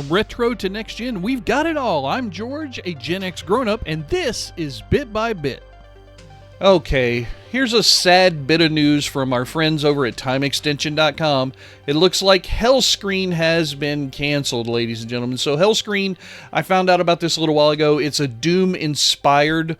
From retro to next gen, we've got it all. I'm George, a Gen X grown-up, and this is Bit by Bit. Okay, here's a sad bit of news from our friends over at TimeExtension.com. It looks like Hellscreen has been canceled, ladies and gentlemen. So Hellscreen, I found out about this a little while ago. It's a Doom-inspired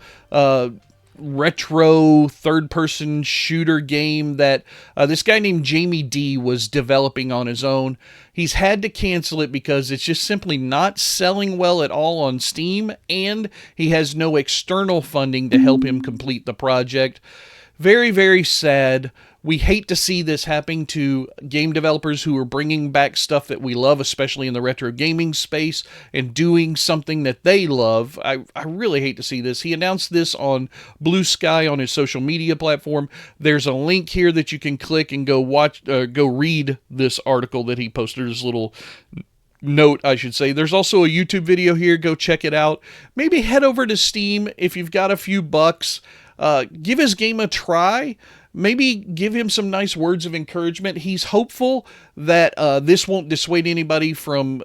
retro third-person shooter game that this guy named Jamie D was developing on his own. He's had to cancel it because it's just simply not selling well at all on Steam, and he has no external funding to help him complete the project. Very, very sad. We hate to see this happening to game developers who are bringing back stuff that we love, especially in the retro gaming space, and doing something that they love. I really hate to see this. He announced this on Blue Sky on his social media platform. There's a link here that you can click and go read this article that he posted, his little note, I should say. There's also a YouTube video here. Go check it out. Maybe head over to Steam if you've got a few bucks. Give his game a try. Maybe give him some nice words of encouragement. He's hopeful that this won't dissuade anybody from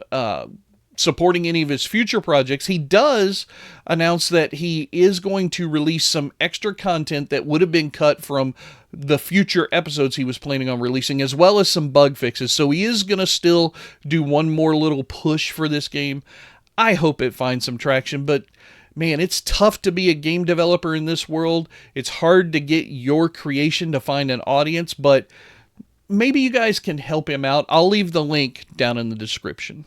supporting any of his future projects. He does announce that he is going to release some extra content that would have been cut from the future episodes he was planning on releasing, as well as some bug fixes. So he is going to still do one more little push for this game. I hope it finds some traction, but man, it's tough to be a game developer in this world. It's hard to get your creation to find an audience, but maybe you guys can help him out. I'll leave the link down in the description.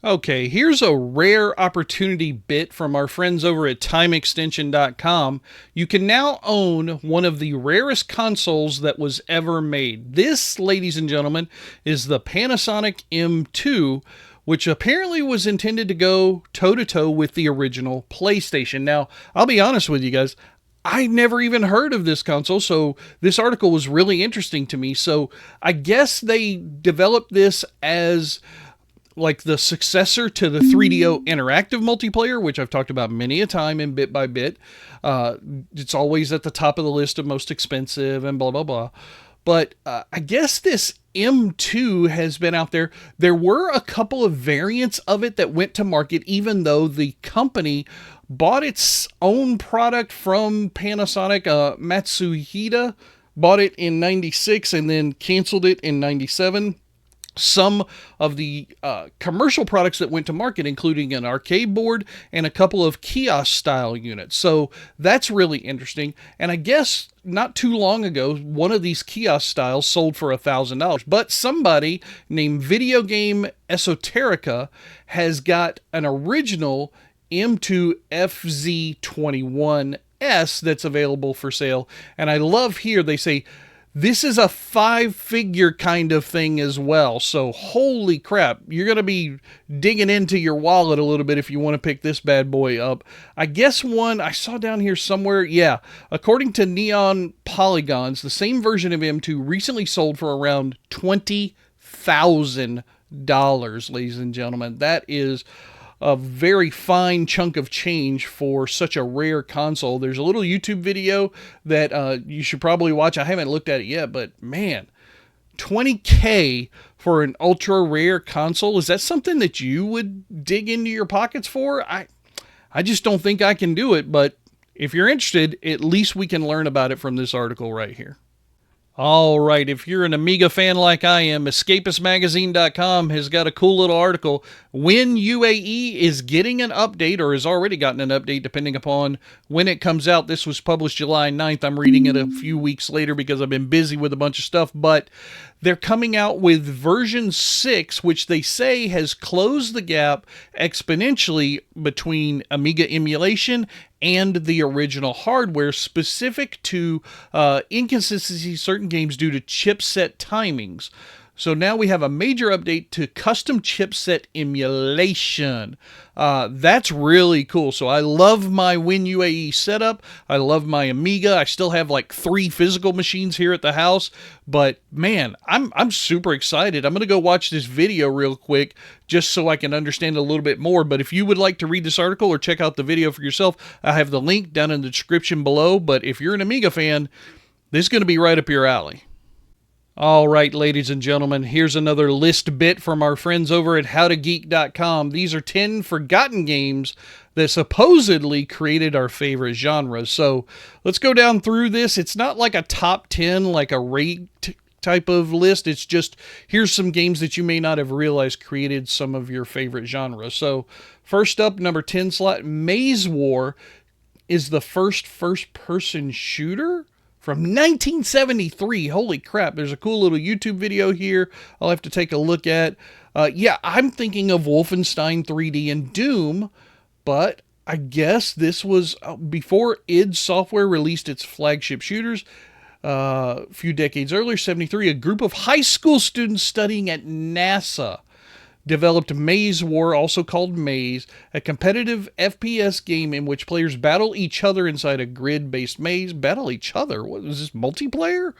Okay, here's a rare opportunity bit from our friends over at TimeExtension.com. You can now own one of the rarest consoles that was ever made. This, ladies and gentlemen, is the Panasonic M2, which apparently was intended to go toe-to-toe with the original PlayStation. Now, I'll be honest with you guys, I never even heard of this console, so this article was really interesting to me. So I guess they developed this as like the successor to the 3DO interactive multiplayer, which I've talked about many a time in Bit by Bit. It's always at the top of the list of most expensive and blah, blah, blah. But I guess this M2 has been out there. There were a couple of variants of it that went to market, even though the company bought its own product from Panasonic. Matsuhita bought it in 96 and then canceled it in 97. Some of the commercial products that went to market, including an arcade board and a couple of kiosk-style units. So that's really interesting. And I guess not too long ago, one of these kiosk styles sold for $1,000. But somebody named Video Game Esoterica has got an original M2 FZ21S that's available for sale. And I love here they say, this is a 5-figure kind of thing as well. So holy crap, you're going to be digging into your wallet a little bit if you want to pick this bad boy up. I guess one I saw down here somewhere, yeah, according to Neon Polygons, the same version of M2 recently sold for around $20,000, ladies and gentlemen. That is a very fine chunk of change for such a rare console. There's a little YouTube video that you should probably watch. I haven't looked at it yet, but man, $20K for an ultra rare console. Is that something that you would dig into your pockets for? I just don't think I can do it, but if you're interested, at least we can learn about it from this article right here. All right, if you're an Amiga fan like I am, EscapistMagazine.com has got a cool little article. WinUAE is getting an update, or has already gotten an update, depending upon when it comes out. This was published July 9th. I'm reading it a few weeks later because I've been busy with a bunch of stuff, but they're coming out with version 6, which they say has closed the gap exponentially between Amiga emulation and the original hardware, specific to inconsistencies certain games due to chipset timings. So now we have a major update to custom chipset emulation. That's really cool. So I love my WinUAE setup. I love my Amiga. I still have like 3 physical machines here at the house. But man, I'm super excited. I'm going to go watch this video real quick just so I can understand a little bit more. But if you would like to read this article or check out the video for yourself, I have the link down in the description below. But if you're an Amiga fan, this is going to be right up your alley. All right, ladies and gentlemen, here's another list bit from our friends over at howtogeek.com. These are 10 forgotten games that supposedly created our favorite genres. So let's go down through this. It's not like a top 10, like a rate type of list. It's just, here's some games that you may not have realized created some of your favorite genres. So first up, number 10 slot, Maze War is the first-person shooter from 1973. Holy crap, there's a cool little YouTube video here I'll have to take a look at. Yeah, I'm thinking of Wolfenstein 3D and Doom, but I guess this was before id Software released its flagship shooters. A few decades earlier, 73, a group of high school students studying at NASA developed Maze War, also called Maze, a competitive FPS game in which players battle each other inside a grid-based maze. Battle each other? What is this, multiplayer?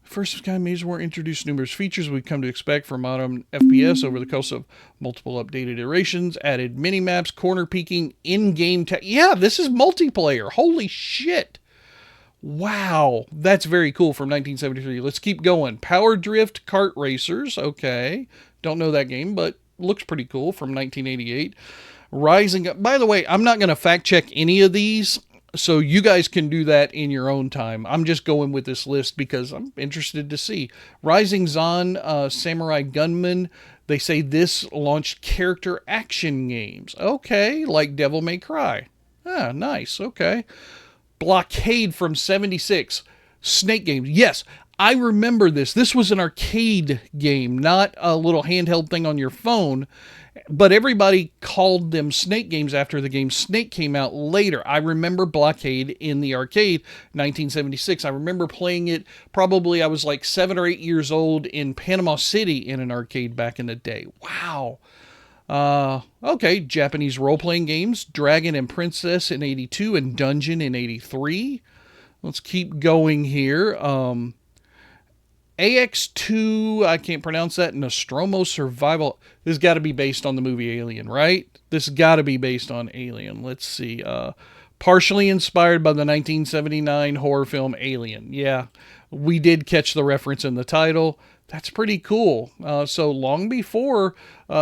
First of kind, Maze War introduced numerous features we've come to expect from modern FPS over the course of multiple updated iterations, added mini-maps, corner peeking, in-game yeah, this is multiplayer. Holy shit. Wow, that's very cool from 1973. Let's keep going. Power Drift Kart Racers, okay. Don't know that game, but looks pretty cool, from 1988. Rising Up. By the way, I'm not going to fact check any of these, so you guys can do that in your own time. I'm just going with this list because I'm interested to see. Rising Zon, Samurai Gunman. They say this launched character action games. Okay, like Devil May Cry. Ah, nice, okay. Blockade from 76. Snake games. Yes, I remember this. This was an arcade game, not a little handheld thing on your phone. But everybody called them Snake games after the game Snake came out later. I remember Blockade in the arcade, 1976. I remember playing it, probably I was like 7 or 8 years old in Panama City in an arcade back in the day. Wow. Okay, Japanese role-playing games, Dragon and Princess in 82 and Dungeon in 83. Let's keep going here. AX2, I can't pronounce that, Nostromo Survival. This has got to be based on the movie Alien, right? This has got to be based on Alien. Let's see. Partially inspired by the 1979 horror film Alien. Yeah, we did catch the reference in the title. That's pretty cool. So long before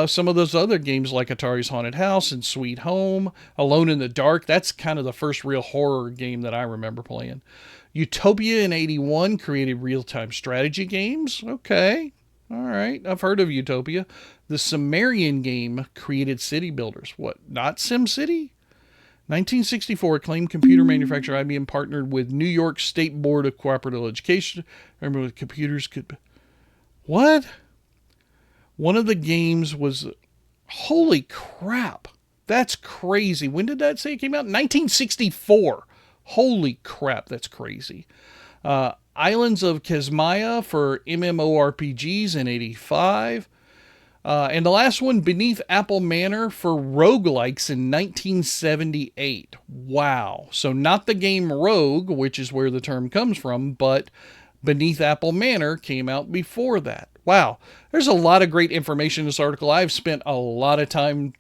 some of those other games like Atari's Haunted House and Sweet Home, Alone in the Dark, that's kind of the first real horror game that I remember playing. Utopia in 81 created real-time strategy games. Okay. All right. I've heard of Utopia. The Sumerian game created city builders. What? Not SimCity? 1964, acclaimed computer manufacturer IBM partnered with New York State Board of Cooperative Education. Remember, with computers could... What? One of the games was... Holy crap. That's crazy. When did that say it came out? 1964. Holy crap, that's crazy. Islands of Kazmaya for MMORPGs in 85. And the last one, Beneath Apple Manor for roguelikes in 1978. Wow. So not the game Rogue, which is where the term comes from, but Beneath Apple Manor came out before that. Wow. There's a lot of great information in this article. I've spent a lot of time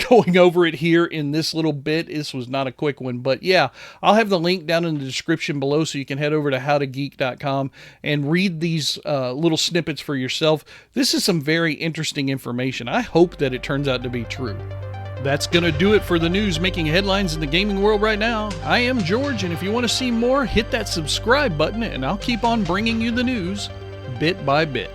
going over it here in this little bit. This was not a quick one, but yeah, I'll have the link down in the description below so you can head over to howtogeek.com and read these little snippets for yourself. This is some very interesting information. I hope that it turns out to be true. That's going to do it for the news making headlines in the gaming world right now. I am George, and if you want to see more, hit that subscribe button, and I'll keep on bringing you the news bit by bit.